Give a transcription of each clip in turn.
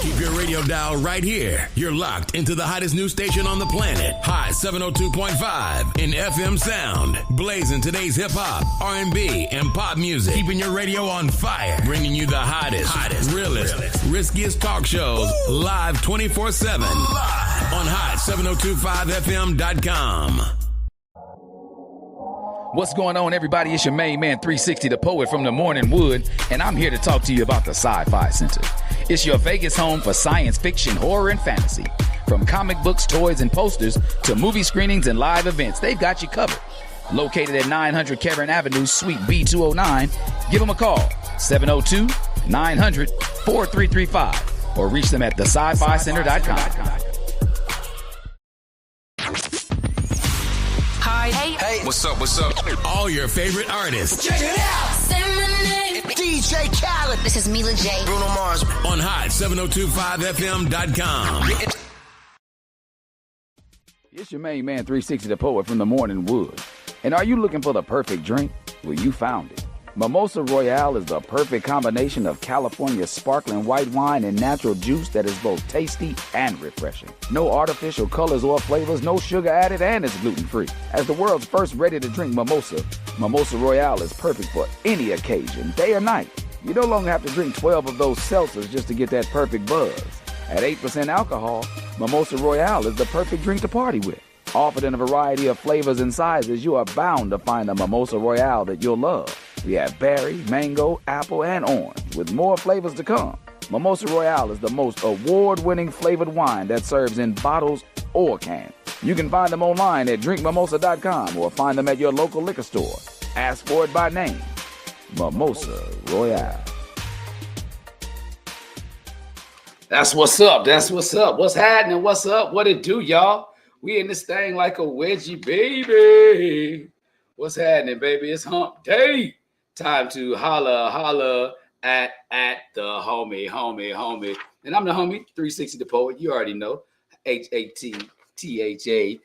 Keep your radio dial right here. You're locked into the hottest news station on the planet. Hot 702.5 in FM sound. Blazing today's hip-hop, R&B, and pop music. Keeping your radio on fire. Bringing you the hottest, realest, riskiest talk shows live 24/7. Live on hot7025fm.com. What's going on, everybody? It's your main man, 360, the poet from the Morning Wood, and I'm here to talk to you about the Sci-Fi Center. It's your Vegas home for science fiction, horror, and fantasy. From comic books, toys, and posters to movie screenings and live events, they've got you covered. Located at 900 Cameron Avenue, Suite B209, give them a call, 702-900-4335, or reach them at thescificenter.com. Hi. Hey. What's up? All your favorite artists. Check it out. Say my name. DJ Khaled. This is Mila J. Bruno Mars. On hot7025fm.com. It's your main man, 360, the poet from the Morning Wood. And are you looking for the perfect drink? Well, you found it. Mimosa Royale is the perfect combination of California sparkling white wine and natural juice that is both tasty and refreshing. No artificial colors or flavors, no sugar added, and it's gluten-free. As the world's first ready-to-drink mimosa, Mimosa Royale is perfect for any occasion, day or night. You no longer have to drink 12 of those seltzers just to get that perfect buzz. At 8% alcohol, Mimosa Royale is the perfect drink to party with. Offered in a variety of flavors and sizes, you are bound to find a Mimosa Royale that you'll love. We have berry, mango, apple, and orange, with more flavors to come. Mimosa Royale is the most award-winning flavored wine that serves in bottles or cans. You can find them online at drinkmimosa.com or find them at your local liquor store. Ask for it by name. Mimosa Royale. That's what's up. What's happening? What's up? What it do, y'all? We in this thing like a wedgie, baby. What's happening, baby? It's hump day. Time to holla at the homie. And I'm the homie, 360 the poet. You already know. HATTHAOMEIE.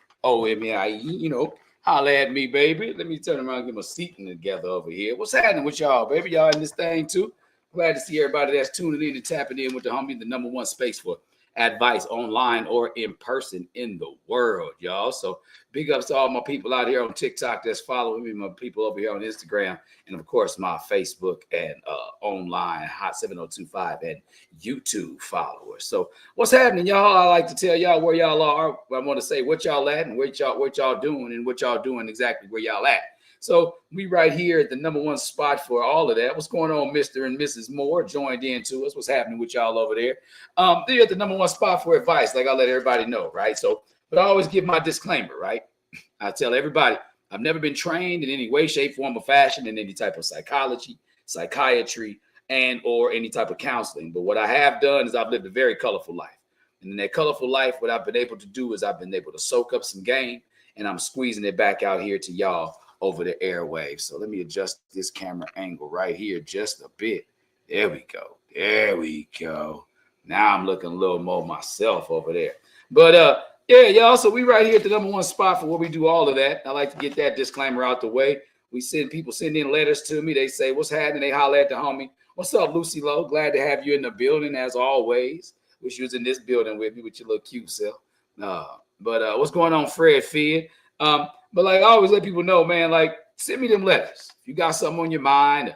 You know, holla at me, baby. Let me turn around and get my seating together over here. What's happening with y'all, baby? Y'all in this thing too? Glad to see everybody that's tuning in and tapping in with the homie, the number one space for advice online or in person in the world, y'all. So big ups to all my people out here on TikTok that's following me, my people over here on Instagram, and of course my Facebook and online Hot 7025 and YouTube followers. So what's happening, y'all? I like to tell y'all where y'all are. I want to say what y'all at and what y'all doing and what y'all doing exactly where y'all at. So we right here at the number one spot for all of that. What's going on, Mr. and Mrs. Moore joined in to us? What's happening with y'all over there? They're at the number one spot for advice, like I let everybody know, right? So, but I always give my disclaimer, right? I tell everybody, I've never been trained in any way, shape, form, or fashion in any type of psychology, psychiatry, and or any type of counseling. But what I have done is I've lived a very colorful life. And in that colorful life, what I've been able to do is I've been able to soak up some game, and I'm squeezing it back out here to y'all over the airwaves. So let me adjust this camera angle right here just a bit. There we go. Now I'm looking a little more myself over there. But yeah, y'all. So we right here at the number one spot for where we do all of that. I like to get that disclaimer out the way. People send in letters to me. They say, what's happening? They holler at the homie. What's up, Lucy Lowe? Glad to have you in the building as always. Wish you was in this building with me with your little cute self. But what's going on, Fred Fid? But like I always let people know, man, like send me them letters. If you got something on your mind,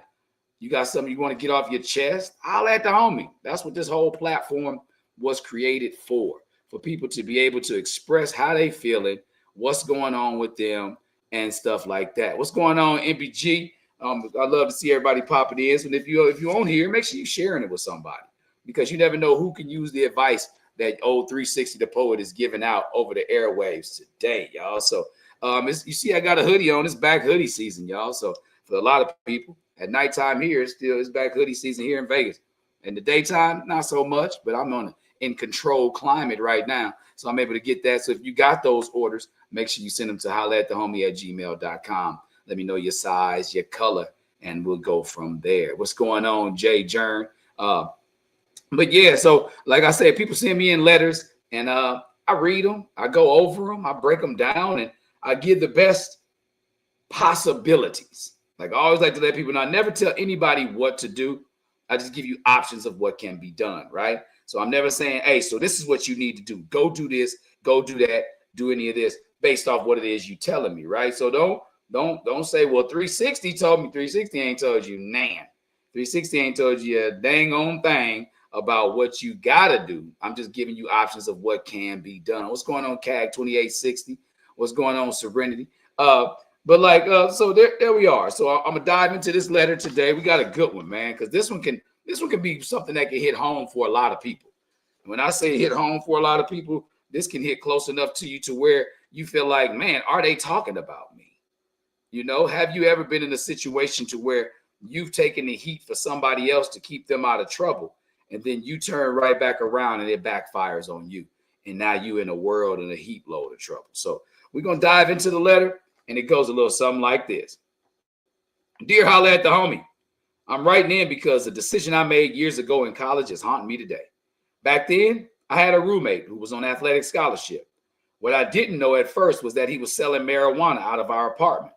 you got something you want to get off your chest, I'll at the homie. That's what this whole platform was created for people to be able to express how they feeling, what's going on with them, and stuff like that. What's going on, MPG? I love to see everybody popping in. So if you're on here, make sure you're sharing it with somebody, because you never know who can use the advice that old 360 the poet is giving out over the airwaves today, y'all. So you see, I got a hoodie on. It's back hoodie season, y'all. So for a lot of people, at nighttime here, it's back hoodie season here in Vegas. In the daytime, not so much, but I'm in controlled climate right now, so I'm able to get that. So if you got those orders, make sure you send them to hollaatthehomie@gmail.com. Let me know your size, your color, and we'll go from there. What's going on, Jay Jern? But yeah, so like I said, people send me in letters, and I read them, I go over them, I break them down, and I give the best possibilities. Like I always like to let people know, I never tell anybody what to do. I just give you options of what can be done, right? So I'm never saying, hey, so this is what you need to do. Go do this, go do that, do any of this based off what it is you telling me, right? So don't say, well, 360 told me. 360 ain't told you, nan. 360 ain't told you a dang on thing about what you gotta do. I'm just giving you options of what can be done. What's going on, CAG 2860? What's going on, Serenity? So there we are. So I'm gonna dive into this letter today. We got a good one, man, because this one can be something that can hit home for a lot of people. When I say hit home for a lot of people, this can hit close enough to you to where you feel like, man, are they talking about me? You know, have you ever been in a situation to where you've taken the heat for somebody else to keep them out of trouble, and then you turn right back around and it backfires on you, and now you in a world in a heap load of trouble? So we're gonna dive into the letter, and it goes a little something like this. Dear Holla at the Homie, I'm writing in because the decision I made years ago in college is haunting me today. Back then, I had a roommate who was on athletic scholarship. What I didn't know at first was that he was selling marijuana out of our apartment.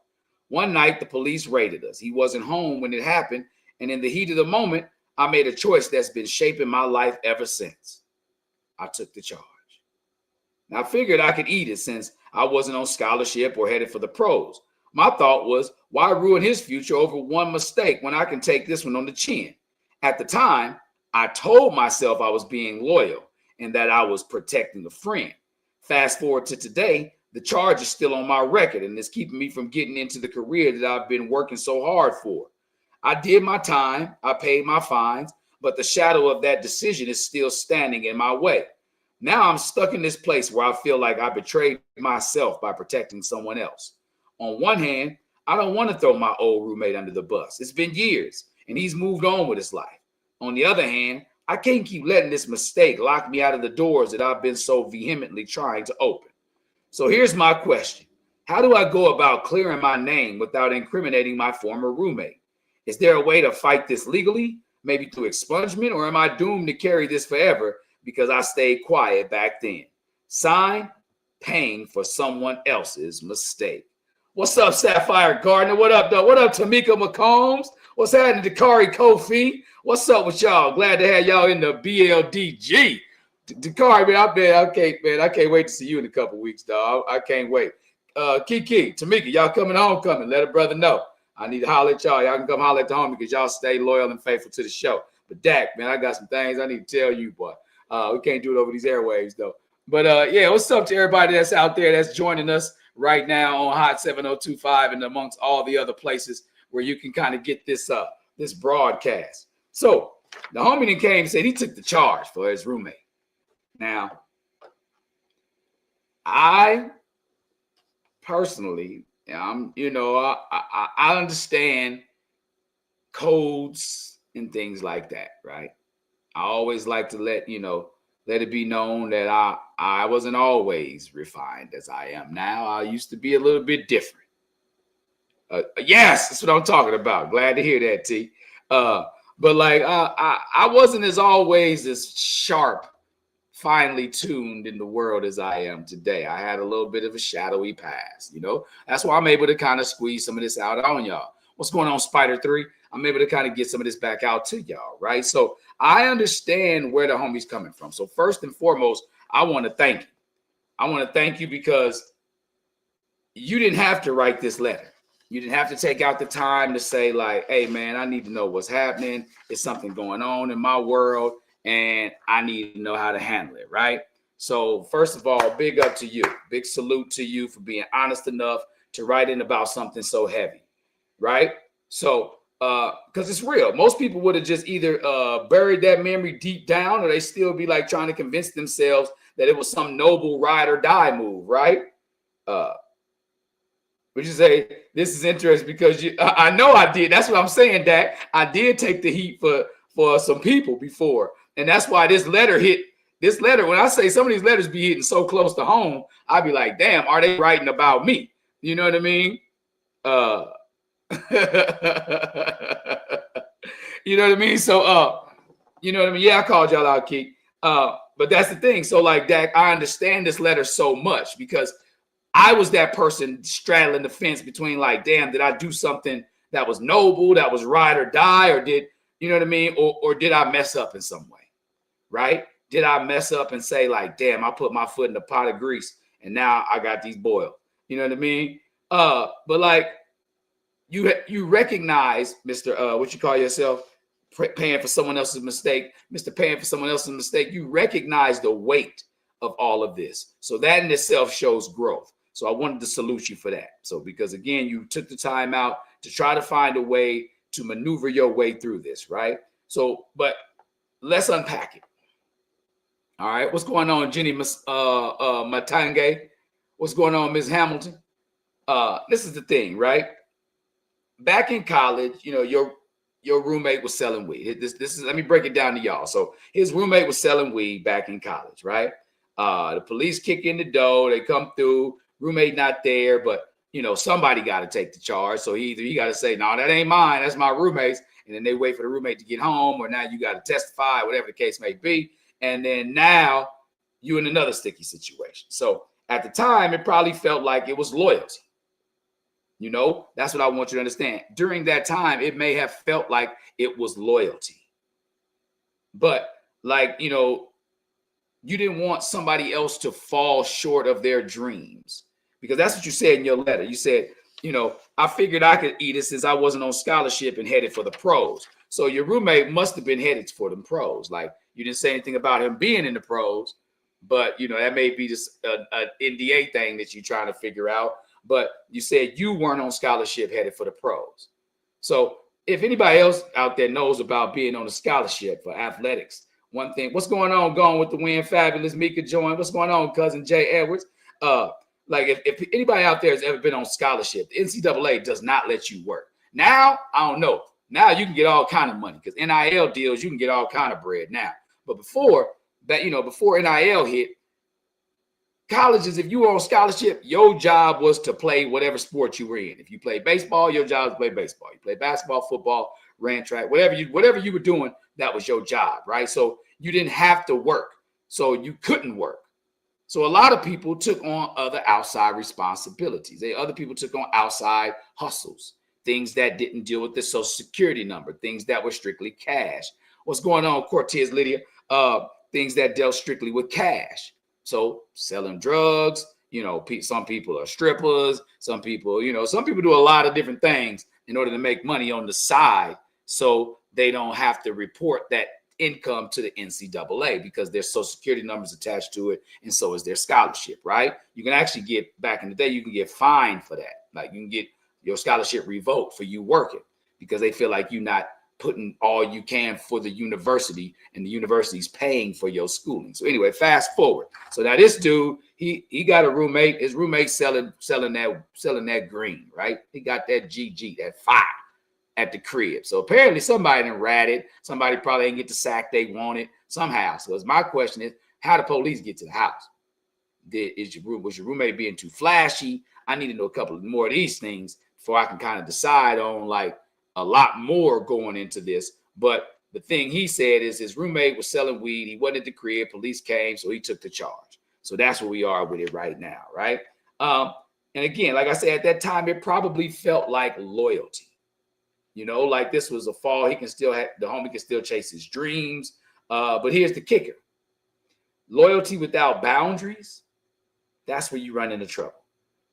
One night, the police raided us. He wasn't home when it happened, and in the heat of the moment, I made a choice that's been shaping my life ever since. I took the charge. Now, I figured I could eat it since I wasn't on scholarship or headed for the pros. My thought was, why ruin his future over one mistake when I can take this one on the chin? At the time, I told myself I was being loyal and that I was protecting a friend. Fast forward to today, the charge is still on my record, and it's keeping me from getting into the career that I've been working so hard for. I did my time, I paid my fines, but the shadow of that decision is still standing in my way. Now I'm stuck in this place where I feel like I betrayed myself by protecting someone else. On one hand, I don't want to throw my old roommate under the bus. It's been years, and he's moved on with his life. On the other hand, I can't keep letting this mistake lock me out of the doors that I've been so vehemently trying to open. So here's my question. How do I go about clearing my name without incriminating my former roommate? Is there a way to fight this legally, maybe through expungement, or am I doomed to carry this forever because I stayed quiet back then? Sign, paying for someone else's mistake. What's up, Sapphire Gardner? What up, though? What up, Tamika McCombs? What's happening to Dakari Kofi? What's up with y'all? Glad to have y'all in the BLDG. Dakari, man, I can't wait to see you in a couple weeks, dog. I can't wait. Kiki, Tamika, y'all coming homecoming. Let a brother know. I need to holler at y'all. Y'all can come holler at the homie because y'all stay loyal and faithful to the show. But Dak, man, I got some things I need to tell you, boy. We can't do it over these airwaves, though. But yeah, what's up to everybody that's out there that's joining us right now on Hot 7025 and amongst all the other places where you can kind of get this this broadcast. So the homie that came and said he took the charge for his roommate. Now, I personally, I understand codes and things like that, right? I always like to let it be known that I wasn't always refined as I am now. I used to be a little bit different. Yes, that's what I'm talking about. Glad to hear that, T. But like I wasn't as always as sharp, finely tuned in the world as I am today. I had a little bit of a shadowy past, That's why I'm able to kind of squeeze some of this out on y'all. What's going on, Spider 3? I'm able to kind of get some of this back out to y'all, right? So I understand where the homie's coming from. So first and foremost, I want to thank you. I want to thank you because you didn't have to write this letter. You didn't have to take out the time to say like, hey, man, I need to know what's happening. There's something going on in my world, and I need to know how to handle it, right? So first of all, big up to you. Big salute to you for being honest enough to write in about something so heavy, right? So because it's real. Most people would have just either buried that memory deep down, or they still be like trying to convince themselves that it was some noble ride or die move, right? Would you say this is interesting because I know I did. That's what I'm saying, Dak. I did take the heat for some people before, and that's why this letter hit. This letter, when I say some of these letters be hitting so close to home, I'd be like, damn, are they writing about me? You know what I mean? You know what I mean? So, you know what I mean? Yeah, I called y'all out, Keith. But that's the thing. So, like, Dak, I understand this letter so much because I was that person straddling the fence between, like, damn, did I do something that was noble, that was ride or die, or did You know what I mean? Or did I mess up in some way? Right? Did I mess up and say like, damn, I put my foot in the pot of grease and now I got these boiled? You know what I mean? But like you recognize, Mr. What you call yourself, paying for someone else's mistake, Mr. Paying for someone else's mistake. You recognize the weight of all of this. So that in itself shows growth. So I wanted to salute you for that. So because again, you took the time out to try to find a way to maneuver your way through this, right? So, but let's unpack it. All right, what's going on, Jenny Matange? What's going on, Ms. Hamilton? This is the thing, right? Back in college, you know, your roommate was selling weed. This is, let me break it down to y'all. So his roommate was selling weed back in college, right? The police kick in the door, they come through, roommate not there, but you know, somebody got to take the charge. So either you got to say, no, that ain't mine, that's my roommate's, and then they wait for the roommate to get home, or now you got to testify, whatever the case may be. And then now you're in another sticky situation. So at the time, it probably felt like it was loyalty. You know, that's what I want you to understand. During that time, it may have felt like it was loyalty. But like, you know, you didn't want somebody else to fall short of their dreams, because that's what you said in your letter. You said, you know, I figured I could eat it since I wasn't on scholarship and headed for the pros. So your roommate must have been headed for them pros. Like, you didn't say anything about him being in the pros, but you know, that may be just an NDA thing that you're trying to figure out. But you said you weren't on scholarship headed for the pros. So if anybody else out there knows about being on a scholarship for athletics, one thing, what's going on? Going with the win, fabulous Mika join. What's going on, cousin Jay Edwards? Like if anybody out there has ever been on scholarship, the NCAA does not let you work. Now, I don't know. Now you can get all kind of money because NIL deals, you can get all kind of bread now. But before that, you know, before NIL hit, colleges, if you were on scholarship, your job was to play whatever sport you were in. If you played baseball, your job was to play baseball. You played basketball, football, ran track, whatever you were doing, that was your job, right? So you didn't have to work. So you couldn't work. So a lot of people took on other outside responsibilities. Other people took on outside hustles, things that didn't deal with the Social Security number, things that were strictly cash. What's going on, Cortez Lydia? Things that dealt strictly with cash. So selling drugs, you know, some people are strippers. Some people do a lot of different things in order to make money on the side, so they don't have to report that income to the NCAA because there's Social Security numbers attached to it, and so is their scholarship, right? You can actually get, back in the day, you can get fined for that. Like you can get your scholarship revoked for you working because they feel like you're not putting all you can for the university, and the university's paying for your schooling. So anyway, fast forward. So now this dude, he got a roommate. His roommate selling that green, right? He got that GG, that fire at the crib. So apparently somebody done ratted. Somebody probably didn't get the sack they wanted somehow. So my question is, how the police get to the house? Was your roommate being too flashy? I need to know a couple more of these things before I can kind of decide on like a lot more going into this. But the thing he said is his roommate was selling weed. He wasn't at the crib. Police came, so he took the charge. So that's where we are with it right now, right? And again, like I said, at that time, it probably felt like loyalty. You know, like this was a fall. The homie can still chase his dreams. But here's the kicker. Loyalty without boundaries, that's where you run into trouble.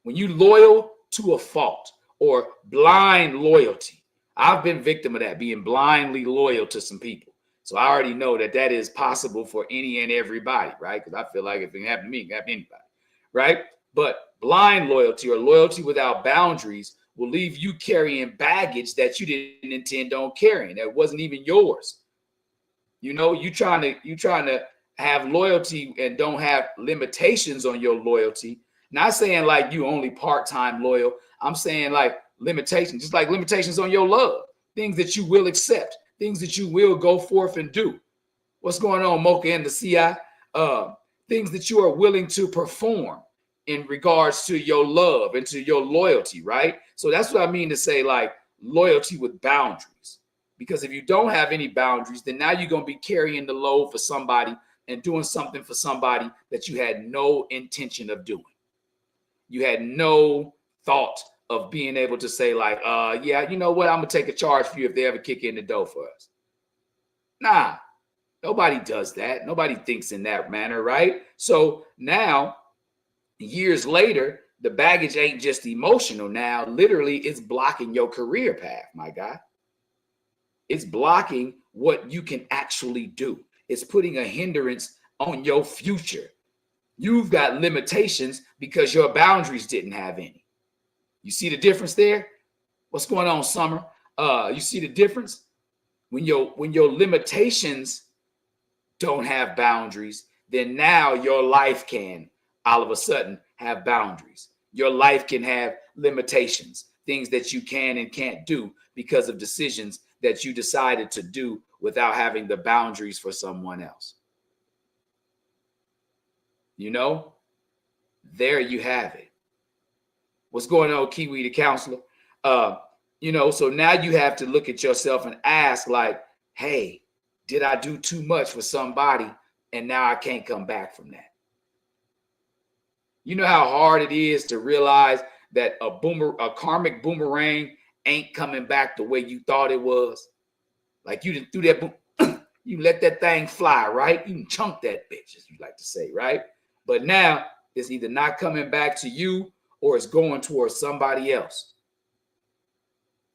When you loyal to a fault or blind loyalty, I've been victim of that, being blindly loyal to some people. So I already know that is possible for any and everybody, right? Because I feel like if it can happen to me, it can happen to anybody, right? But blind loyalty or loyalty without boundaries will leave you carrying baggage that you didn't intend on carrying. That wasn't even yours. You know, you trying to have loyalty and don't have limitations on your loyalty. Not saying like you only part-time loyal. I'm saying like limitations, just like limitations on your love, things that you will accept, things that you will go forth and do. What's going on, Mocha and the CI? Things that you are willing to perform in regards to your love and to your loyalty, right? So that's what I mean to say like loyalty with boundaries. Because if you don't have any boundaries, then now you're going to be carrying the load for somebody and doing something for somebody that you had no intention of doing. You had no thought of being able to say like, yeah, you know what? I'm going to take a charge for you if they ever kick in the door for us. Nah, nobody does that. Nobody thinks in that manner, right? So now, years later, the baggage ain't just emotional. Now, literally, it's blocking your career path, my guy. It's blocking what you can actually do. It's putting a hindrance on your future. You've got limitations because your boundaries didn't have any. You see the difference there? What's going on, Summer? You see the difference? When your limitations don't have boundaries, then now your life can all of a sudden have boundaries. Your life can have limitations, things that you can and can't do because of decisions that you decided to do without having the boundaries for someone else. You know, there you have it. What's going on, Kiwi the counselor? So now you have to look at yourself and ask, like, hey, did I do too much for somebody and now I can't come back from that? You know how hard it is to realize that a karmic boomerang ain't coming back the way you thought it was? Like you didn't do that boom, you let that thing fly, right? You can chunk that bitch, as you like to say, right? But now it's either not coming back to you or it's going towards somebody else.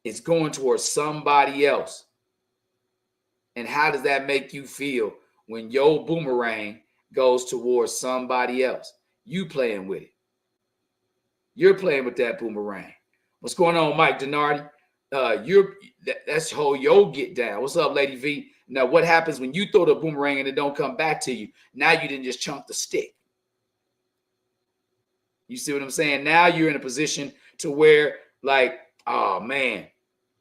It's going towards somebody else. And how does that make you feel when your boomerang goes towards somebody else? You playing with it. You're playing with that boomerang. What's going on, Mike Denardi? That's how you'll get down. What's up, Lady V? Now, what happens when you throw the boomerang and it don't come back to you? Now you didn't just chunk the stick. You see what I'm saying? Now you're in a position to where, like, oh man,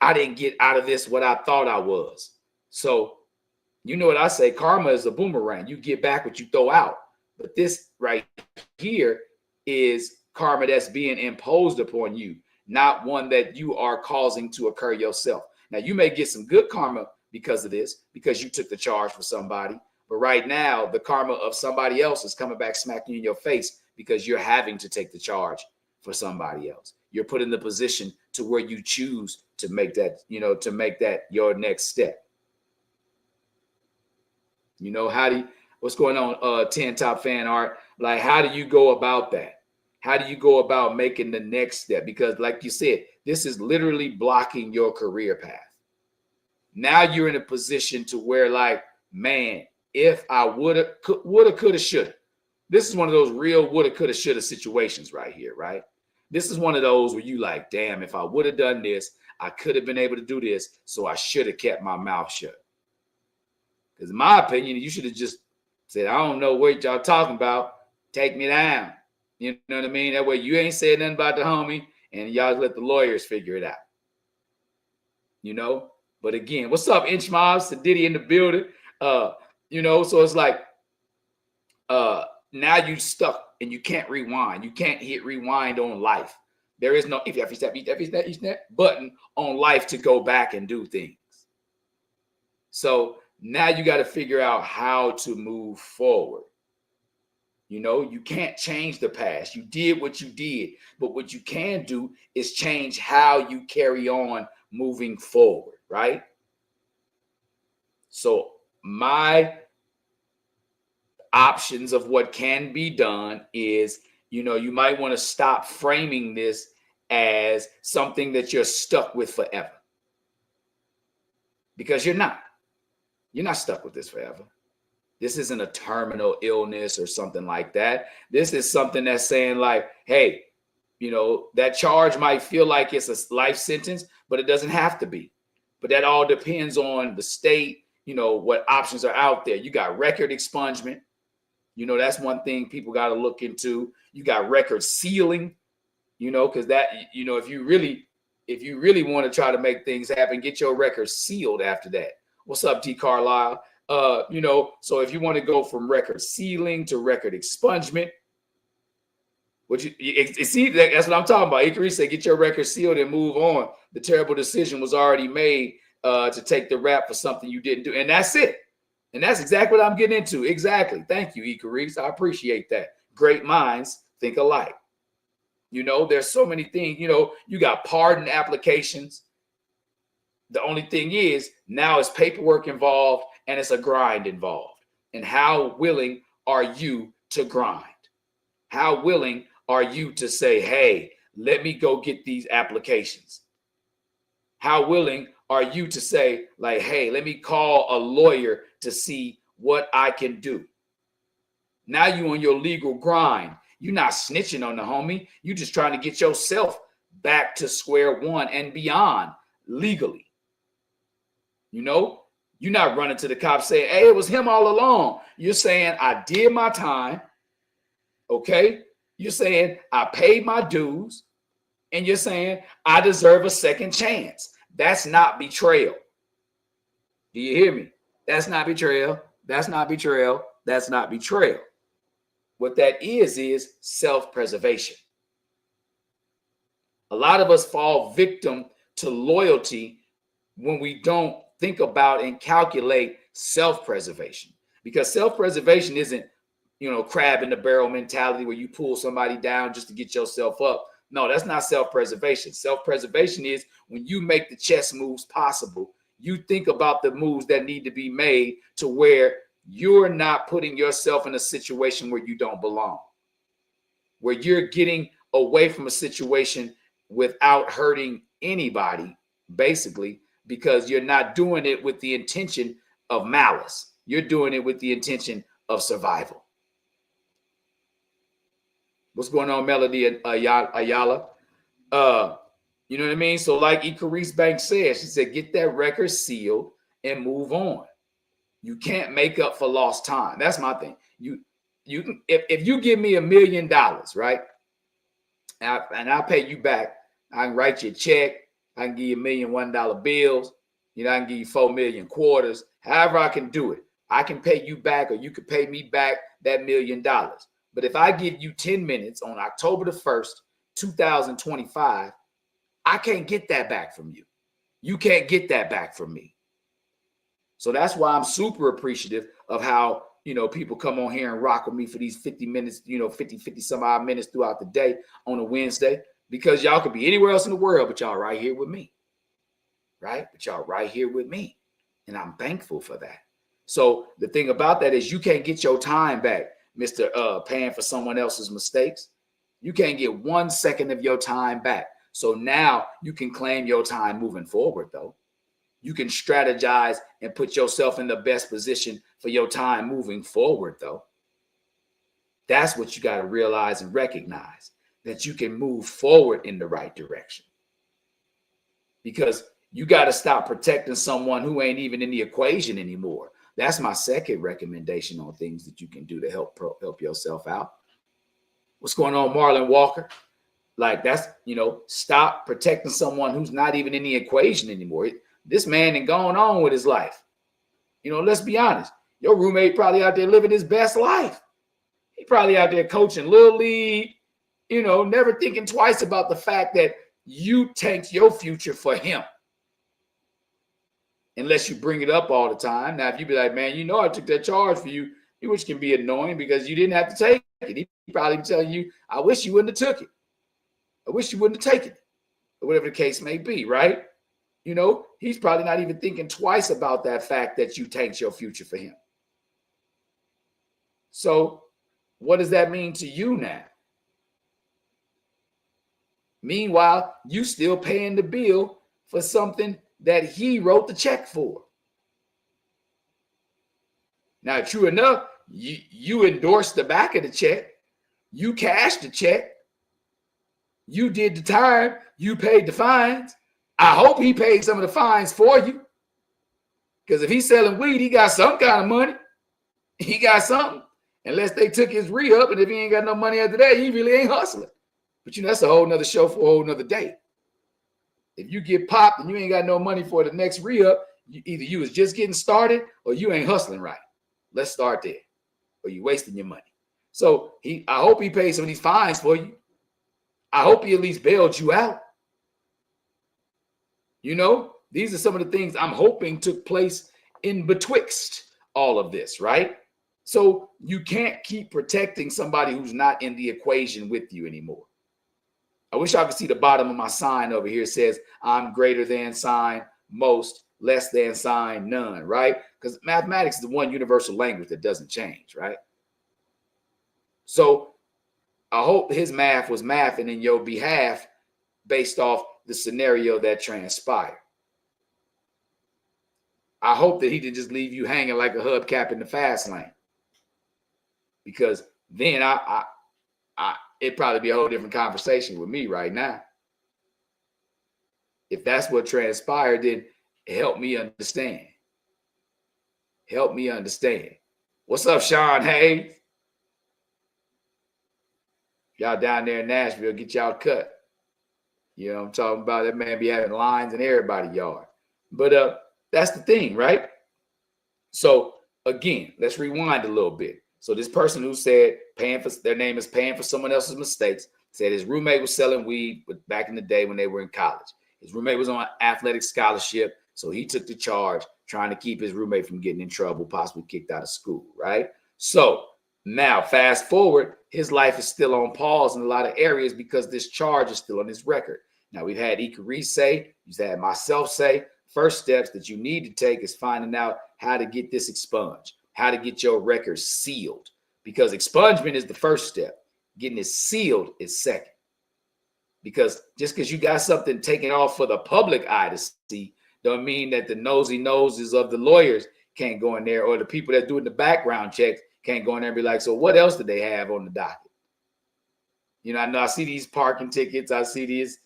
I didn't get out of this what I thought I was. So, you know what I say? Karma is a boomerang. You get back what you throw out. But this right here is karma that's being imposed upon you, not one that you are causing to occur yourself. Now, you may get some good karma because of this, because you took the charge for somebody. But right now, the karma of somebody else is coming back smacking you in your face because you're having to take the charge for somebody else. You're put in the position to where you choose to make that, to make that your next step. What's going on, 10 Top Fan Art? Like, how do you go about that? How do you go about making the next step? Because like you said, this is literally blocking your career path. Now you're in a position to where, like, man, if I woulda, coulda, shoulda. This is one of those real woulda, coulda, shoulda situations right here, right? This is one of those where you like, damn, if I would have done this, I could have been able to do this, so I should have kept my mouth shut. Because in my opinion, you should have just said, I don't know what y'all talking about. Take me down. You know what I mean? That way you ain't saying nothing about the homie, and y'all let the lawyers figure it out. But again, what's up, Inch Mobs? Diddy in the building. So it's like, now you stuck and you can't rewind. You can't hit rewind on life. There is no if that button on life to go back and do things. So now you got to figure out how to move forward. You can't change the past. You did what you did, but what you can do is change how you carry on moving forward, right? So my options of what can be done is, you might want to stop framing this as something that you're stuck with forever. Because you're not stuck with this forever. This isn't a terminal illness or something like that. This is something that's saying like, hey, that charge might feel like it's a life sentence, but it doesn't have to be. But that all depends on the state, what options are out there. You got record expungement. That's one thing people got to look into. You got record sealing, because that, if you really want to try to make things happen, get your record sealed after that. What's up, D. Carlisle? So if you want to go from record sealing to record expungement, see, that's what I'm talking about. Ikari said, get your record sealed and move on. The terrible decision was already made to take the rap for something you didn't do. And that's it. And that's exactly what I'm getting into. Exactly. Thank you, Ikari. I appreciate that. Great minds think alike. There's so many things, you got pardon applications. The only thing is now is paperwork involved and it's a grind involved. And how willing are you to grind? How willing are you to say, hey, let me go get these applications? How willing are you to say, like, hey, let me call a lawyer to see what I can do? Now you on your legal grind. You're not snitching on the homie. You just trying to get yourself back to square one and beyond legally. You know, you're not running to the cops saying, hey, it was him all along. You're saying, I did my time. Okay. You're saying, I paid my dues. And you're saying, I deserve a second chance. That's not betrayal. Do you hear me? That's not betrayal. That's not betrayal. That's not betrayal. What that is self-preservation. A lot of us fall victim to loyalty when we don't think about and calculate self-preservation. Because self-preservation isn't, crab in the barrel mentality where you pull somebody down just to get yourself up. No, that's not self-preservation. Self-preservation is when you make the chess moves possible. You think about the moves that need to be made to where you're not putting yourself in a situation where you don't belong, where you're getting away from a situation without hurting anybody, basically, because you're not doing it with the intention of malice. You're doing it with the intention of survival. What's going on, Melody and Ayala? You know what I mean? So like Icarice Banks said, she said, get that record sealed and move on. You can't make up for lost time. That's my thing. You can, if you give me $1 million, right? And I'll pay you back. I can write you a check. I can give you $1 million $1 bills. I can give you 4 million quarters. However I can do it. I can pay you back, or you could pay me back that $1 million. But if I give you 10 minutes on October the 1st, 2025, I can't get that back from you. You can't get that back from me. So that's why I'm super appreciative of how, people come on here and rock with me for these 50 minutes, 50 some odd minutes throughout the day on a Wednesday, because y'all could be anywhere else in the world, but y'all right here with me, right? But y'all right here with me. And I'm thankful for that. So the thing about that is you can't get your time back, Mr. Paying for someone else's mistakes. You can't get 1 second of your time back. So now you can claim your time moving forward, though. You can strategize and put yourself in the best position for your time moving forward, though. That's what you got to realize and recognize, that you can move forward in the right direction. Because you got to stop protecting someone who ain't even in the equation anymore. That's my second recommendation on things that you can do to help yourself out. What's going on, Marlon Walker? Like, that's, stop protecting someone who's not even in the equation anymore. This man ain't going on with his life. Let's be honest. Your roommate probably out there living his best life. He probably out there coaching Little League, never thinking twice about the fact that you tanked your future for him. Unless you bring it up all the time. Now, if you be like, man, I took that charge for you, which can be annoying because you didn't have to take it. He probably telling you, I wish you wouldn't have took it. I wish you wouldn't have taken it. Or whatever the case may be, right? He's probably not even thinking twice about that fact that you tanked your future for him. So what does that mean to you now? Meanwhile, you still paying the bill for something that he wrote the check for. Now, true enough, you endorsed the back of the check. You cashed the check. You did the time. You paid the fines. I hope he paid some of the fines for you. Because if he's selling weed, he got some kind of money. He got something. Unless they took his re-up, and if he ain't got no money after that, he really ain't hustling. But that's a whole nother show for a whole nother day. If you get popped and you ain't got no money for the next re-up, either you was just getting started or you ain't hustling right. Let's start there. Or you wasting your money. So I hope he paid some of these fines for you. I hope he at least bailed you out. These are some of the things I'm hoping took place in betwixt all of this, right? So you can't keep protecting somebody who's not in the equation with you anymore. I wish I could see the bottom of my sign over here. It says, I'm greater than sign most, less than sign none, right? Because mathematics is the one universal language that doesn't change, right? So I hope his math was mathing in your behalf based off the scenario that transpired. I hope that he didn't just leave you hanging like a hubcap in the fast lane, because then it'd probably be a whole different conversation with me right now. If that's what transpired, then help me understand. Help me understand. What's up, Sean Hayes? Y'all down there in Nashville, get y'all cut. You know what I'm talking about? That man be having lines in everybody's yard. But that's the thing, right? So again, let's rewind a little bit. So this person who said their name is paying for someone else's mistakes, said his roommate was selling weed back in the day when they were in college. His roommate was on an athletic scholarship, so he took the charge, trying to keep his roommate from getting in trouble, possibly kicked out of school, right? So now, fast forward, his life is still on pause in a lot of areas because this charge is still on his record. Now, we've had Ikari say, you've had myself say, first steps that you need to take is finding out how to get this expunged, how to get your record sealed, because expungement is the first step. Getting it sealed is second. Because just because you got something taken off for the public eye to see, don't mean that the nosy noses of the lawyers can't go in there, or the people that doing the background checks can't go in there and be like, so what else did they have on the docket? You know, I see these parking tickets. I see this,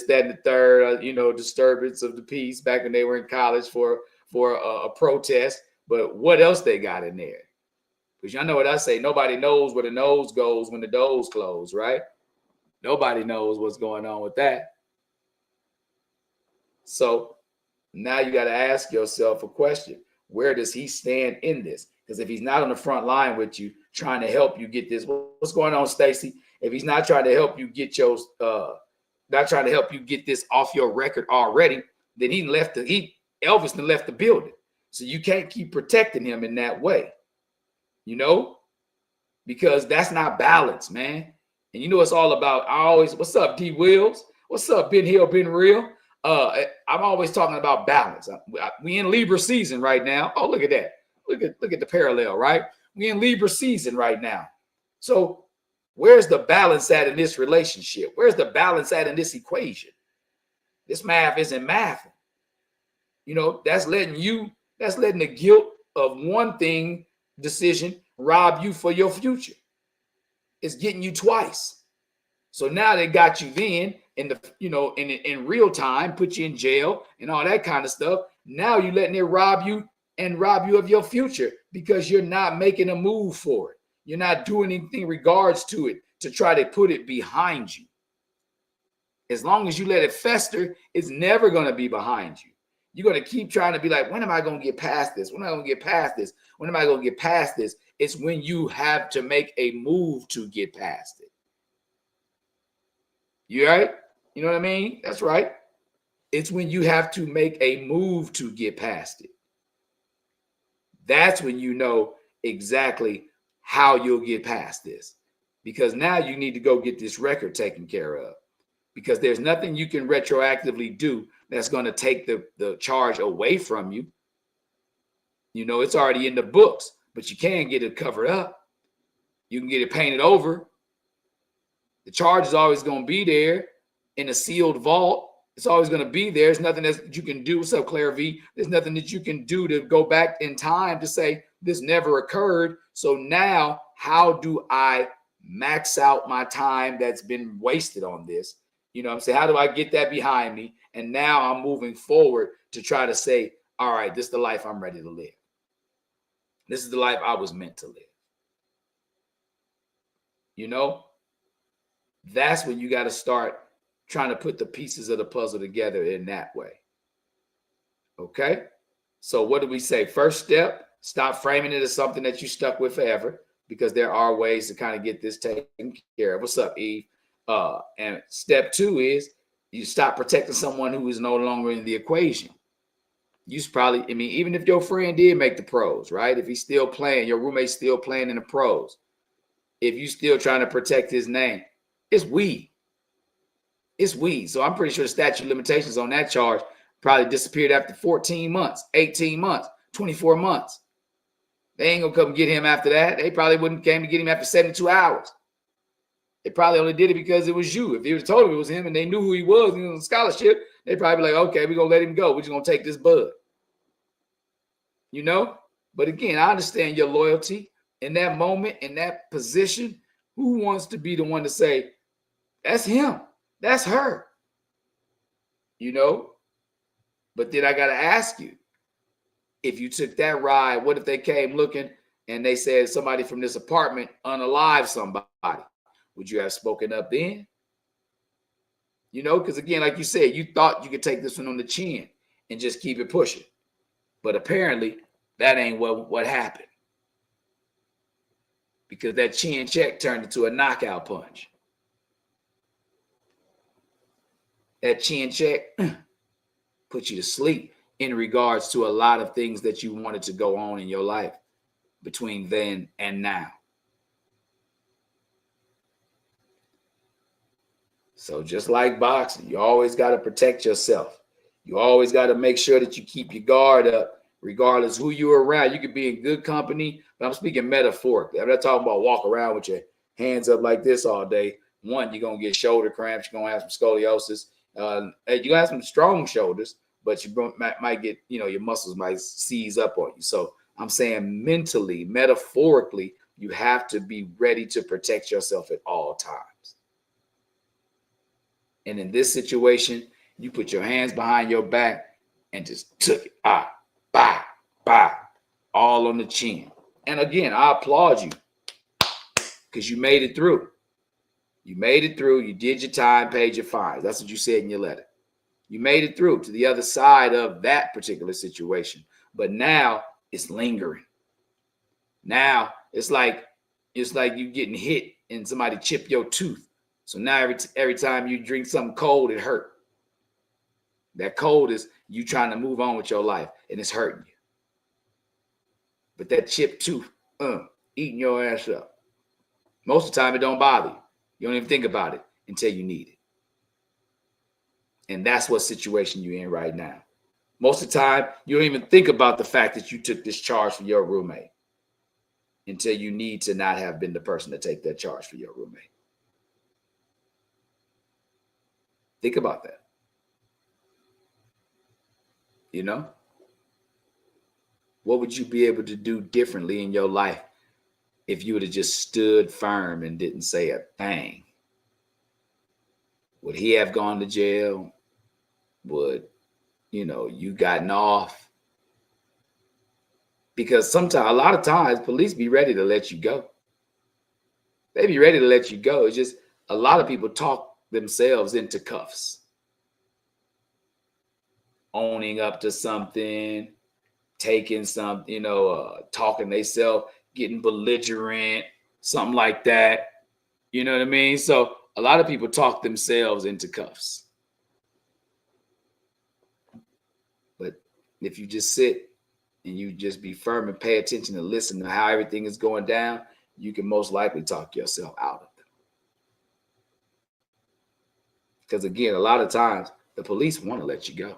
that, and the third, disturbance of the peace back when they were in college for a protest. But what else they got in there? Because y'all know what I say, nobody knows where the nose goes when the doors close, right? Nobody knows what's going on with that. So now you got to ask yourself a question. Where does he stand in this? Because if he's not on the front line with you, trying to help you get this, what's going on, Stacy? If he's not trying to help you get this off your record already, then Elvis left the building. So you can't keep protecting him in that way, because that's not balance, man. And you know it's all about. What's up, D Wills? What's up, Ben Hill, Ben Real? I'm always talking about balance. We in Libra season right now. Oh, look at that. Look at the parallel, right? We in Libra season right now. So where's the balance at in this relationship? Where's the balance at in this equation? This math isn't math. That's letting the guilt of one thing decision rob you for your future. It's getting you twice. So now they got you then in real time, put you in jail and all that kind of stuff. Now you're letting it rob you of your future because you're not making a move for it. You're not doing anything in regards to it to try to put it behind you. As long as you let it fester, it's never going to be behind you. You're going to keep trying to be like, when am I going to get past this? When am I going to get past this? When am I going to get past this? It's when you have to make a move to get past it. You right? You know what I mean? That's right. It's when you have to make a move to get past it. That's when you know exactly how you'll get past this. Because now you need to go get this record taken care of. Because there's nothing you can retroactively do that's going to take the charge away from you. It's already in the books, but you can get it covered up. You can get it painted over. The charge is always going to be there in a sealed vault. It's always going to be there. There's nothing that you can do. What's up, Claire V? There's nothing that you can do to go back in time to say this never occurred. So now how do I max out my time that's been wasted on this? I'm saying, how do I get that behind me? And now I'm moving forward to try to say, all right, this is the life I'm ready to live. This is the life I was meant to live. That's when you got to start trying to put the pieces of the puzzle together in that way. Okay? So what do we say? First step, stop framing it as something that you stuck with forever, because there are ways to kind of get this taken care of. What's up, Eve? And step 2 is you stop protecting someone who is no longer in the equation. Even if your friend did make the pros, right? If he's still playing, your roommate's still playing in the pros. If you still trying to protect his name, it's weed. It's weed. So I'm pretty sure the statute of limitations on that charge probably disappeared after 14 months, 18 months. 24 months. They ain't gonna come get him after that. They probably wouldn't came to get him after 72 hours. They probably only did it because it was you. If you told them it was him and they knew who he was, on scholarship, they'd probably be like, okay, we're gonna let him go. We're just gonna take this bud. You know? But again, I understand your loyalty in that moment, in that position. Who wants to be the one to say, that's him, that's her? You know? But then I gotta ask you, if you took that ride, what if they came looking and they said somebody from this apartment unalive somebody? Would you have spoken up then? You know, because again, like you said, you thought you could take this one on the chin and just keep it pushing. But apparently that ain't what happened. Because that chin check turned into a knockout punch. That chin check put you to sleep in regards to a lot of things that you wanted to go on in your life between then and now. So just like boxing, you always got to protect yourself. You always got to make sure that you keep your guard up, regardless who you're around. You could be in good company, but I'm speaking metaphorically. I'm not talking about walk around with your hands up like this all day. One, you're going to get shoulder cramps. You're going to have some scoliosis. You have some strong shoulders, but you might get, your muscles might seize up on you. So I'm saying mentally, metaphorically, you have to be ready to protect yourself at all times. And in this situation, you put your hands behind your back and just took it. All on the chin. And again, I applaud you because you made it through. You made it through. You did your time, paid your fines. That's what you said in your letter. You made it through to the other side of that particular situation. But now it's lingering. Now it's like you getting hit and somebody chipped your tooth. So now every time you drink something cold, it hurt. That cold is you trying to move on with your life, and it's hurting you. But that chipped tooth, eating your ass up. Most of the time, it don't bother you. You don't even think about it until you need it. And that's what situation you're in right now. Most of the time, you don't even think about the fact that you took this charge for your roommate until you need to not have been the person to take that charge for your roommate. Think about that. What would you be able to do differently in your life if you would have just stood firm and didn't say a thing? Would he have gone to jail? Would, you gotten off? Because a lot of times, police be ready to let you go. They be ready to let you go. It's just a lot of people talk themselves into cuffs. Owning up to something, taking something, talking themselves, getting belligerent, something like that. You know what I mean? So a lot of people talk themselves into cuffs. But if you just sit and you just be firm and pay attention and listen to how everything is going down, you can most likely talk yourself out of them. Because again, a lot of times the police want to let you go.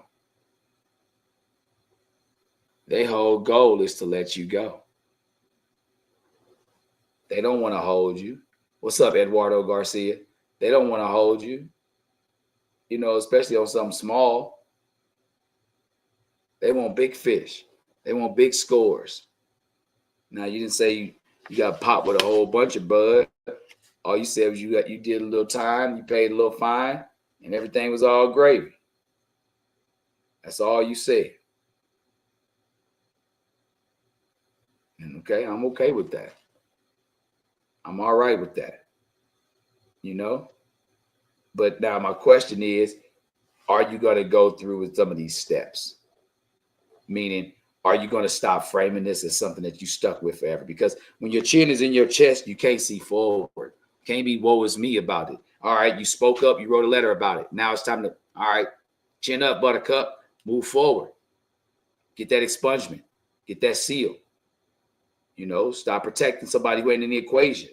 Their whole goal is to let you go. They don't want to hold you. What's up, Eduardo Garcia? They don't want to hold you, especially on something small. They want big fish. They want big scores. Now, you didn't say you got popped with a whole bunch of bud. All you said was you did a little time, you paid a little fine, and everything was all gravy. That's all you said. And okay, I'm okay with that. I'm all right with that. But now my question is, are you going to go through with some of these steps? Meaning, are you going to stop framing this as something that you stuck with forever? Because when your chin is in your chest, you can't see forward. Can't be woe is me about it. All right, you spoke up, you wrote a letter about it. Now it's time to, all right, chin up, buttercup, move forward. Get that expungement. Get that seal. Stop protecting somebody who ain't in the equation.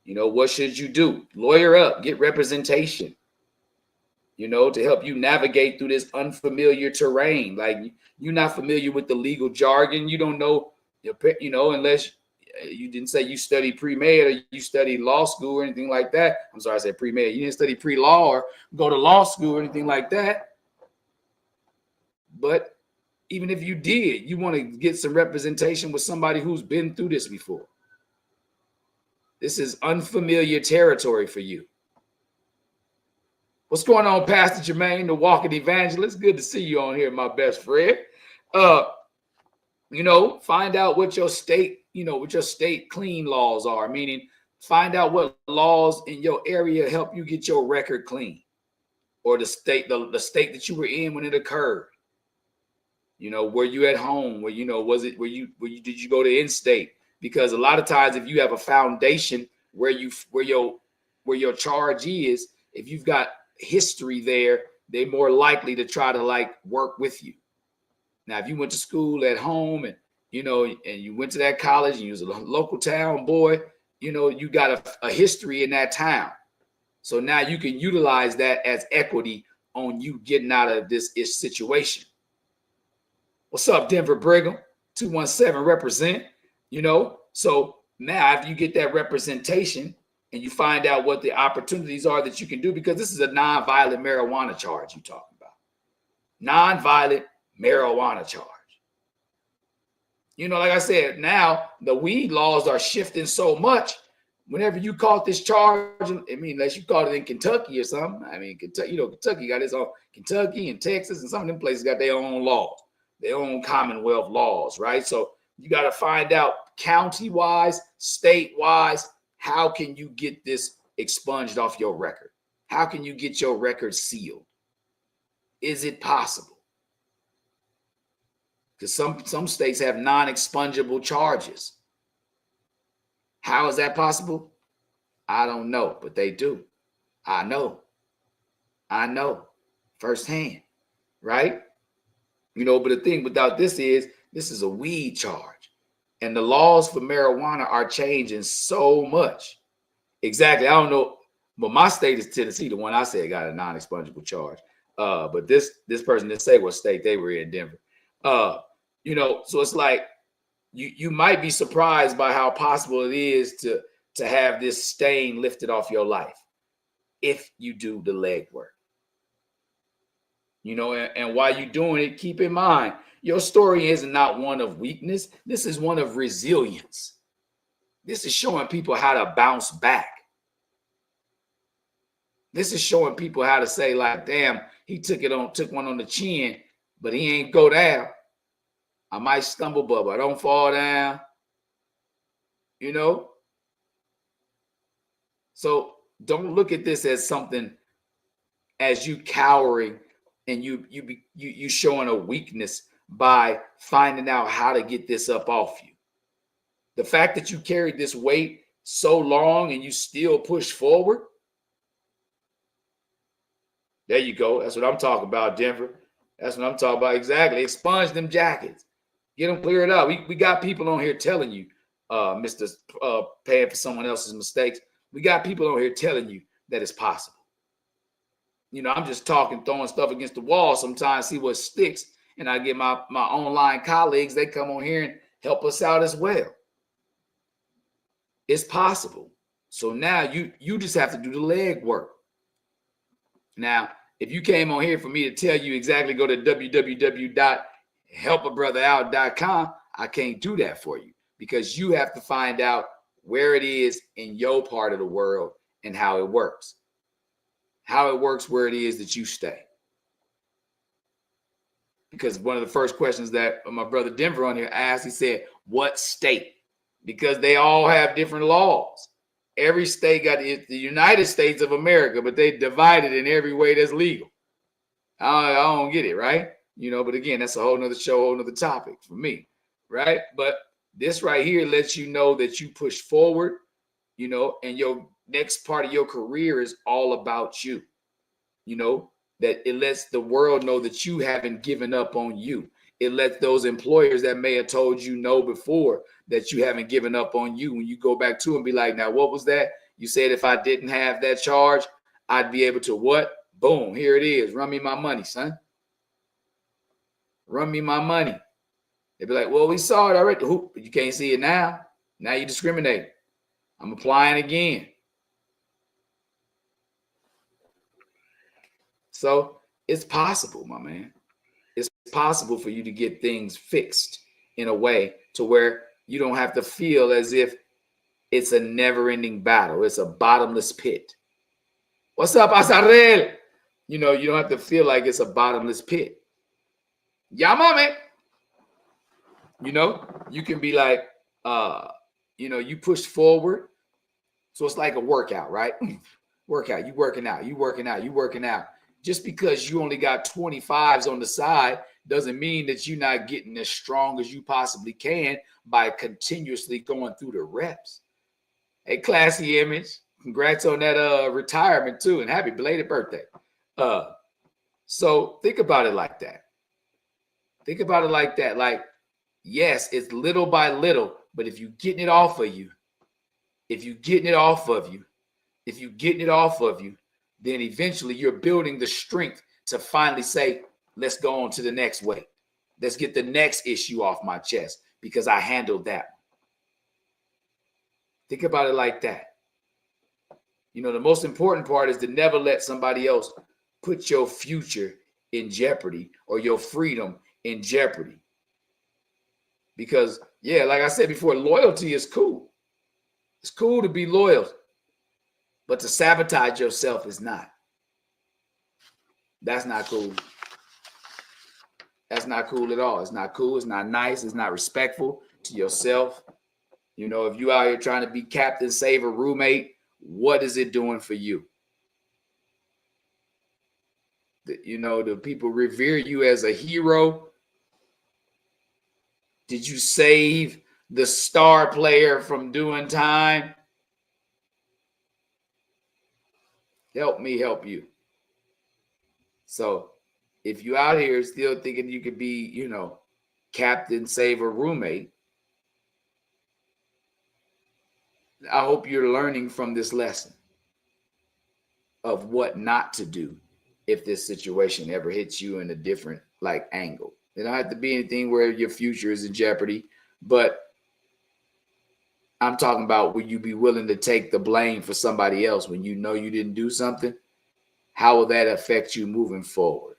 What should you do? Lawyer up, get representation. to help you navigate through this unfamiliar terrain. Like you're not familiar with the legal jargon. You don't know, unless you didn't say you studied pre-med or you studied law school or anything like that. I'm sorry, I said pre-med. You didn't study pre-law or go to law school or anything like that. But even if you did, you want to get some representation with somebody who's been through this before. This is unfamiliar territory for you. What's going on, Pastor Jermaine, the walking evangelist? Good to see you on here, my best friend. Find out what your state, what your state clean laws are, meaning find out what laws in your area help you get your record clean, or the state that you were in when it occurred. Were you at home? Did you go to in-state? Because a lot of times if you have a foundation where your charge is, if you've got history there, they're more likely to try to work with you. Now, if you went to school at home and you went to that college and you was a local town boy, you got a history in that town. So now you can utilize that as equity on you getting out of this situation. What's up, Denver Brigham? 217 represent, So now after you get that representation and you find out what the opportunities are that you can do, because this is a non-violent marijuana charge you're talking about. Non-violent marijuana charge. Like I said, now the weed laws are shifting so much. Whenever you caught this charge, unless you caught it in Kentucky or something. Kentucky got its own, Kentucky and Texas and some of them places got their own laws, their own Commonwealth laws, right? So you got to find out county-wise, state-wise, how can you get this expunged off your record? How can you get your record sealed? Is it possible? Because some states have non-expungible charges. How is that possible? I don't know, but they do. I know firsthand, right? But the thing about this is a weed charge, and the laws for marijuana are changing so much. Exactly. I don't know, but my state is Tennessee. The one I said got a non-expungible charge. But this person didn't say what state they were in, Denver. So it's like you might be surprised by how possible it is to have this stain lifted off your life if you do the legwork. And while you're doing it, keep in mind, your story is not one of weakness. This is one of resilience. This is showing people how to bounce back. This is showing people how to say, damn, he took one on the chin, but he ain't go down. I might stumble, but I don't fall down. So don't look at this as something as you cowering and you showing a weakness by finding out how to get this up off you. The fact that you carried this weight so long and you still push forward. There you go. That's what I'm talking about, Denver. That's what I'm talking about. Exactly. Expunge them jackets. Get them cleared up. We got people on here telling you, Mr. Paying for someone else's mistakes. We got people on here telling you that it's possible. I'm just talking, throwing stuff against the wall sometimes, see what sticks. And I get my online colleagues, they come on here and help us out as well. It's possible. So now you just have to do the leg work. Now, if you came on here for me to tell you exactly, go to www.helpabrotherout.com, I can't do that for you because you have to find out where it is in your part of the world and how it works. How it works where it is that you stay. Because one of the first questions that my brother Denver on here asked, he said, what state? Because they all have different laws. Every state got the United States of America, but they divided in every way that's legal. I don't get it, right? But again, that's a whole nother show, whole nother topic for me, right? But this right here lets you know that you push forward, and your next part of your career is all about you, that it lets the world know that you haven't given up on you. It lets those employers that may have told you no before that you haven't given up on you. When you go back to and be like, now, what was that? You said if I didn't have that charge, I'd be able to what? Boom, here it is. Run me my money, son. Run me my money. They'd be like, well, we saw it already. You can't see it now. Now you discriminate. I'm applying again. So it's possible, my man. It's possible for you to get things fixed in a way to where you don't have to feel as if it's a never-ending battle. It's a bottomless pit. What's up, Azarel? You know, you don't have to feel like it's a bottomless pit. Yeah, mami. You know, you can be like, you know, you push forward. So it's like a workout, right? Workout, you working out, you working out, you working out. Just because you only got 25s on the side doesn't mean that you're not getting as strong as you possibly can by continuously going through the reps. Hey, classy image. Congrats on that retirement too, and happy belated birthday. So think about it like that. Think about it like that. Like, yes, it's little by little, but if you're getting it off of you, if you're getting it off of you, if you're getting it off of you, then eventually you're building the strength to finally say, let's go on to the next weight. Let's get the next issue off my chest because I handled that. Think about it like that. You know, the most important part is to never let somebody else put your future in jeopardy or your freedom in jeopardy. Because, yeah, like I said before, loyalty is cool. It's cool to be loyal, but to sabotage yourself is not. That's not cool. That's not cool at all. It's not cool. It's not nice. It's not respectful to yourself. You know, if you out here trying to be captain, save a roommate, what is it doing for you? You know, do people revere you as a hero? Did you save the star player from doing time? Help me help you. So if you out here still thinking you could be, you know, captain, save a roommate, I hope you're learning from this lesson of what not to do if this situation ever hits you in a different like angle. It don't have to be anything where your future is in jeopardy, but I'm talking about will you be willing to take the blame for somebody else when you know you didn't do something? How will that affect you moving forward?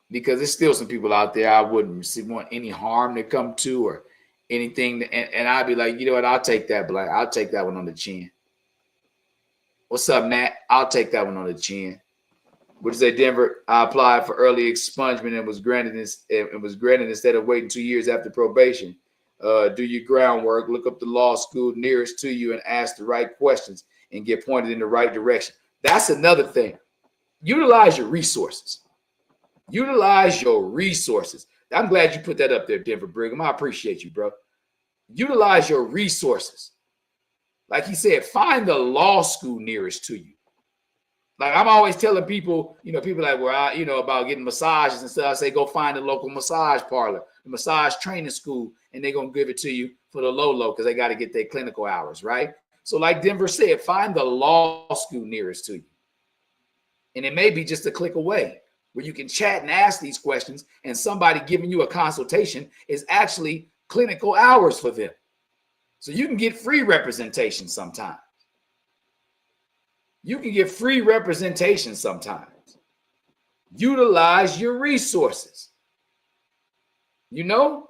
Because there's still some people out there I wouldn't want any harm to come to or anything. And I'd be like, you know what? I'll take that blame. I'll take that one on the chin. What's up, Nat? I'll take that one on the chin. What did you say, Denver? I applied for early expungement and was granted instead of waiting 2 years after probation. Do your groundwork, look up the law school nearest to you and ask the right questions and get pointed in the right direction. That's another thing. Utilize your resources. Utilize your resources. I'm glad you put that up there, Denver Brigham. I appreciate you, bro. Utilize your resources. Like he said, find the law school nearest to you. Like I'm always telling people, you know, people like, well, you know, about getting massages and stuff. I say, go find a local massage parlor, the massage training school, and they're going to give it to you for the low because they got to get their clinical hours, right? So like Denver said, find the law school nearest to you. And it may be just a click away where you can chat and ask these questions and somebody giving you a consultation is actually clinical hours for them. So you can get free representation sometimes. You can get free representation sometimes. Utilize your resources. You know,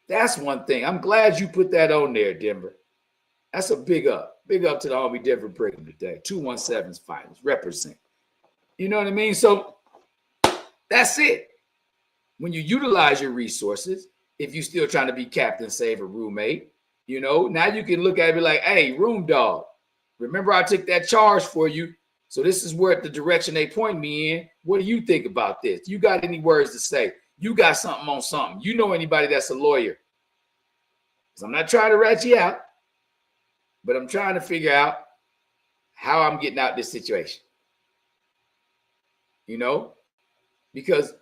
that's one thing. I'm glad you put that on there, Denver. That's a big up. Big up to the homie Denver Brigham today. 217's finals. Represent. You know what I mean? So that's it. When you utilize your resources, if you're still trying to be captain, save a roommate, you know, now you can look at it and be like, hey, room dog, remember I took that charge for you. So this is where the direction they point me in. What do you think about this? You got any words to say? You got something on something. You know anybody that's a lawyer? Because I'm not trying to rat you out, but I'm trying to figure out how I'm getting out this situation. You know, because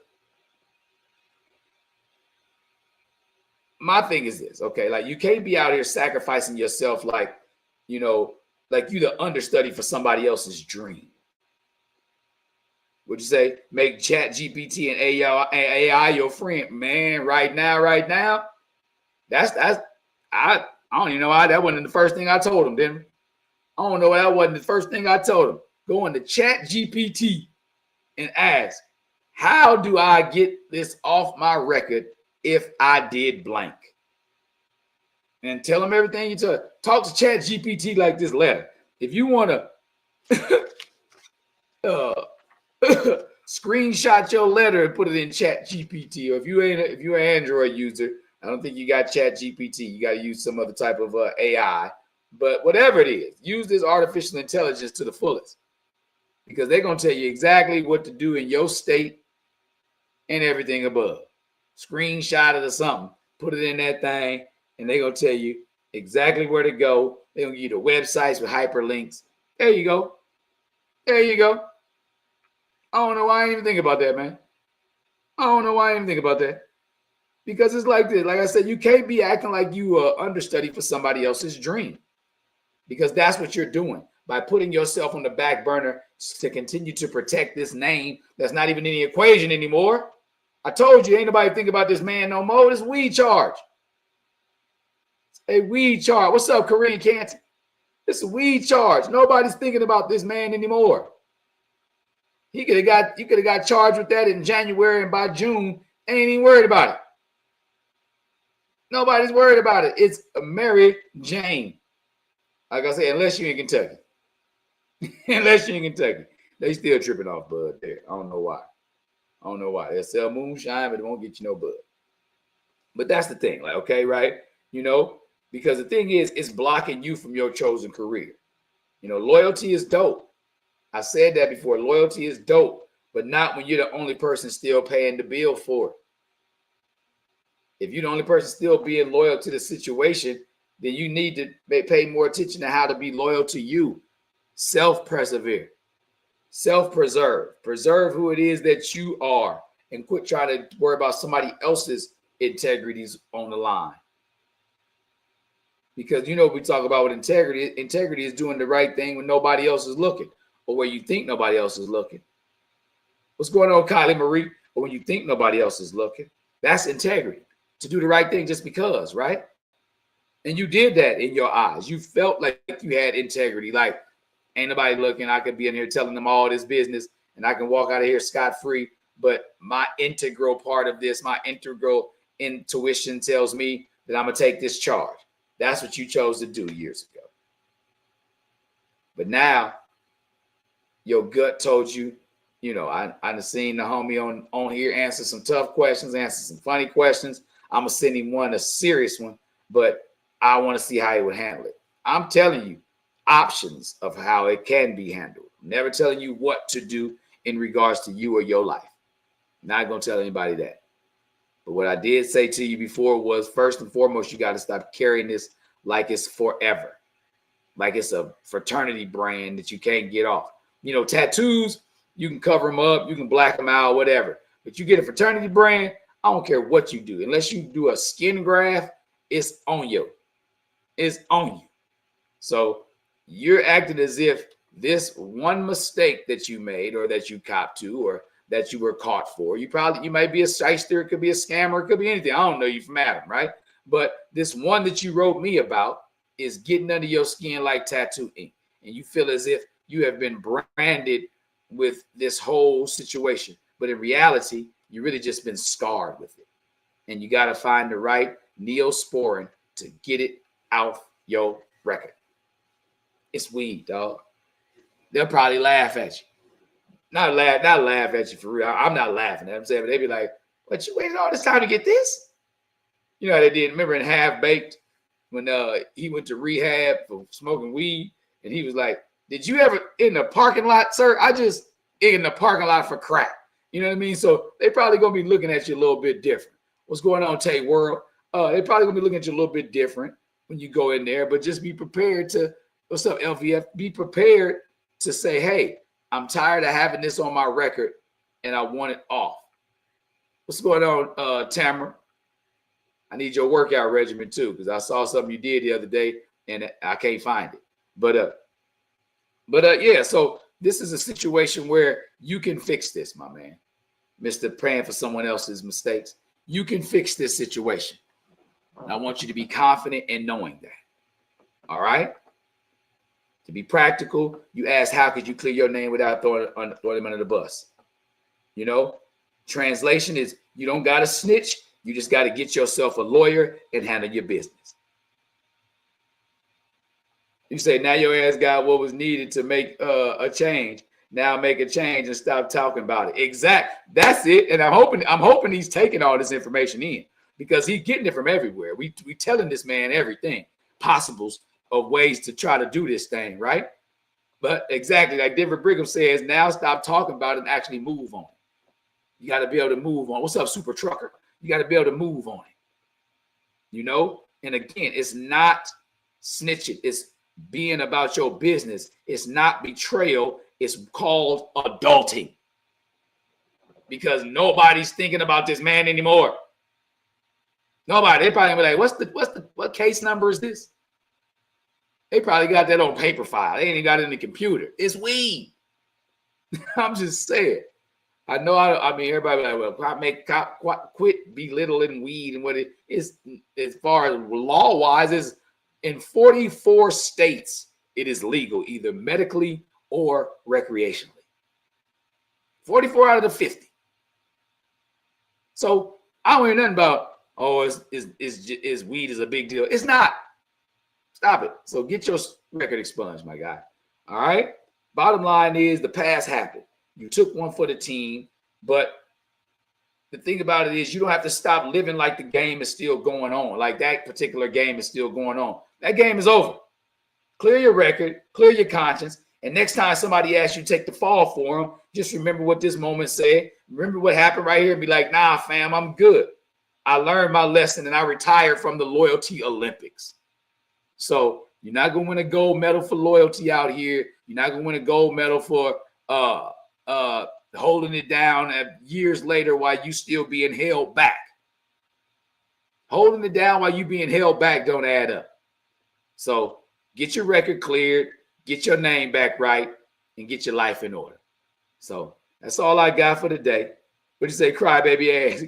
my thing is this, okay? Like you can't be out here sacrificing yourself like, you know, like you the understudy for somebody else's dream. Would you say make Chat GPT and AI your friend? Man, right now, that's I don't even know why that wasn't the first thing I told him, didn't I? I don't know why that wasn't the first thing I told him. Go into Chat GPT and ask, how do I get this off my record if I did blank? And tell him everything you talk to Chat GPT like this letter. If you want to screenshot your letter and put it in Chat GPT, or if you're an Android user, I don't think you got Chat GPT. You got to use some other type of AI. But whatever it is, use this artificial intelligence to the fullest, because they're going to tell you exactly what to do in your state and everything above. Screenshot it or something, put it in that thing, and they're going to tell you exactly where to go. They're going to give you the websites with hyperlinks. There you go. There you go. I don't know why I didn't even think about that, man. I don't know why I didn't think about that. Because it's like this. Like I said, you can't be acting like you are understudy for somebody else's dream. Because that's what you're doing by putting yourself on the back burner to continue to protect this name that's not even in the equation anymore. I told you, ain't nobody think about this man no more. It's weed charge. It's a weed charge. What's up, Korean Canton? It's a weed charge. Nobody's thinking about this man anymore. You could have got charged with that in January, and by June, ain't even worried about it. Nobody's worried about it. It's Mary Jane. Like I said, unless you're in Kentucky. Unless you're in Kentucky. They still tripping off bud there. I don't know why. They'll sell moonshine, but it won't get you no bud. But that's the thing. Like, okay, right? You know, because the thing is, it's blocking you from your chosen career. You know, loyalty is dope. I said that before. Loyalty is dope, but not when you're the only person still paying the bill for it. If you're the only person still being loyal to the situation, then you need to pay more attention to how to be loyal to you. Self-persevere. Self-preserve. Preserve who it is that you are, and quit trying to worry about somebody else's integrities on the line. Because you know what we talk about with integrity. Integrity is doing the right thing when nobody else is looking, or where you think nobody else is looking. What's going on, Kylie Marie? Or when you think nobody else is looking. That's integrity. To do the right thing just because, right? And you did that in your eyes. You felt like you had integrity. Like, ain't nobody looking. I could be in here telling them all this business, and I can walk out of here scot-free. But my integral part of this, my integral intuition tells me that I'm going to take this charge. That's what you chose to do years ago. But now, your gut told you, you know, I seen the homie on here answer some tough questions, answer some funny questions. I'm going to send him a serious one, but I want to see how he would handle it. I'm telling you options of how it can be handled. I'm never telling you what to do in regards to you or your life. Not going to tell anybody that. But what I did say to you before was, first and foremost, you got to stop carrying this like it's forever. Like it's a fraternity brand that you can't get off. You know, tattoos, you can cover them up, you can black them out, whatever. But you get a fraternity brand, I don't care what you do. Unless you do a skin graft, it's on you. It's on you. So you're acting as if this one mistake that you made, or that you copped to, or that you were caught for, you might be a shyster, it could be a scammer, it could be anything. I don't know you from Adam, right? But this one that you wrote me about is getting under your skin like tattoo ink. And you feel as if you have been branded with this whole situation. But in reality, you really just been scarred with it. And you got to find the right neosporin to get it out your record. It's weed, dog. They'll probably laugh at you. Not laugh at you for real. I'm not laughing at them. But they be like, "What, you waited all this time to get this?" You know how they did. Remember in Half Baked when he went to rehab for smoking weed, and he was like, "Did you ever in the parking lot, sir? I just in the parking lot for crack." You know what I mean? So they probably gonna be looking at you a little bit different. What's going on, Tay World? They probably gonna be looking at you a little bit different when you go in there. But just be prepared to. What's up, LVF? Be prepared to say, "Hey, I'm tired of having this on my record, and I want it off." What's going on, Tamara? I need your workout regimen too, because I saw something you did the other day, and I can't find it. But But yeah, so this is a situation where you can fix this, my man. Mr. Praying for someone else's mistakes. You can fix this situation. And I want you to be confident in knowing that. All right? To be practical, you ask, how could you clear your name without throwing him under the bus? You know, translation is you don't got to snitch. You just got to get yourself a lawyer and handle your business. You say, now your ass got what was needed to make a change. Now make a change and stop talking about it. Exact. That's it. And I'm hoping he's taking all this information in, because he's getting it from everywhere. We telling this man everything possibles of ways to try to do this thing, right? But exactly like Denver Brigham says, now stop talking about it and actually move on it. You got to be able to move on. What's up, Super Trucker? You got to be able to move on it. You know? And again, it's not snitching. It's being about your business. It's not betrayal. It's called adulting. Because nobody's thinking about this man anymore. Nobody. They probably be like, what case number is this? They probably got that on paper file. They ain't even got it in the computer. It's weed. I'm just saying. I know. I mean, everybody like, well, quit belittling weed and what it is. As far as law wise, is in 44 states it is legal, either medically or recreationally. 44 out of the 50. So I don't hear nothing about, oh, is weed is a big deal. It's not. Stop it. So get your record expunged, my guy. All right. Bottom line is the past happened. You took one for the team, but the thing about it is you don't have to stop living like the game is still going on. Like that particular game is still going on. That game is over. Clear your record, clear your conscience. And next time somebody asks you to take the fall for them, just remember what this moment said. Remember what happened right here and be like, nah, fam, I'm good. I learned my lesson and I retired from the Loyalty Olympics. So you're not going to win a gold medal for loyalty out here. You're not going to win a gold medal for holding it down years later while you still being held back. Holding it down while you being held back don't add up. So get your record cleared, get your name back right, and get your life in order. So that's all I got for today. What you say, crybaby ass?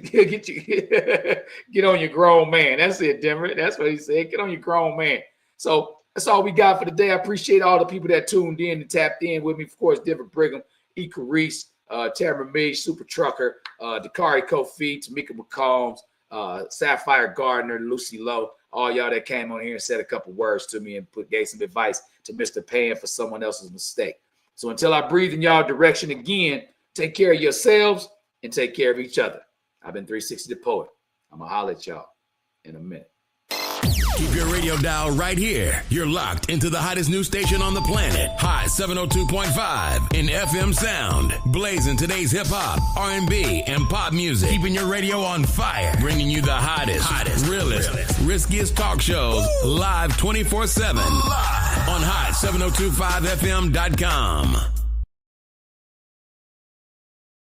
Get on your grown man. That's it, Denver. That's what he said. Get on your grown man. So that's all we got for today. I appreciate all the people that tuned in and tapped in with me. Of course, Denver Brigham, E. Carice, Tamara Mee, Super Trucker, Dakari Kofi, Tamika McCombs, Sapphire Gardner, Lucy Lowe, all y'all that came on here and said a couple words to me and gave some advice to Mr. Paying for someone else's mistake. So until I breathe in y'all direction again, take care of yourselves and take care of each other. I've been 360 the Poet. I'm going to holler at y'all in a minute. Keep your radio dial right here. You're locked into the hottest news station on the planet. Hot 702.5 in FM sound. Blazing today's hip hop, R&B, and pop music. Keeping your radio on fire. Bringing you the hottest, realest, riskiest talk shows live 24/7 on hot702.5fm.com.